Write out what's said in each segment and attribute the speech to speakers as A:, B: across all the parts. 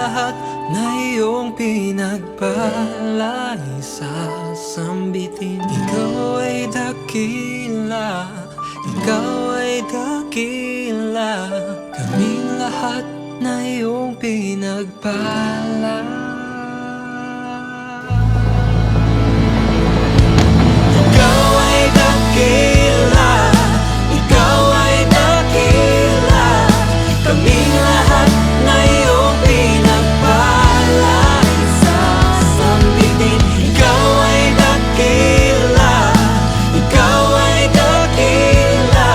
A: lahat na iyong pinagpala, isasambitin. Ikaw ay dakila, ikaw ay dakila, kaming lahat na iyong pinagpala. Ikaw ay dakila, ikaw ay dakila, kaming lahat na iyong pinagpala, isasambitin. Ikaw ay dakila, ikaw ay dakila,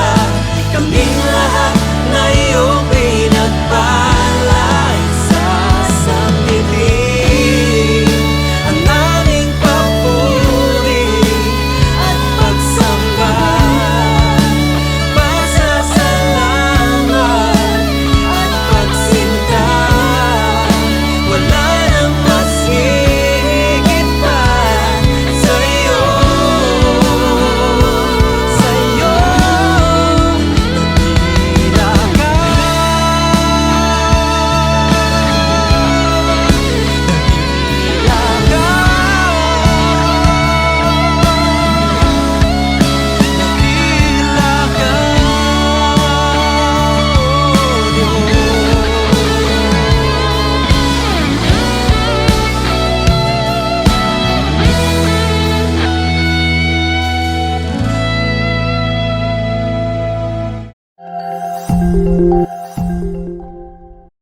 A: kaming lahat na iyong pinagpala, isasambitin. Ang aming papuri at pagsamba, pasasalamat at pagsinta, wala nang mas higit pa sa'yo, sa'yo. Dakila ka, dakila ka, dakila ka, oh Diyos.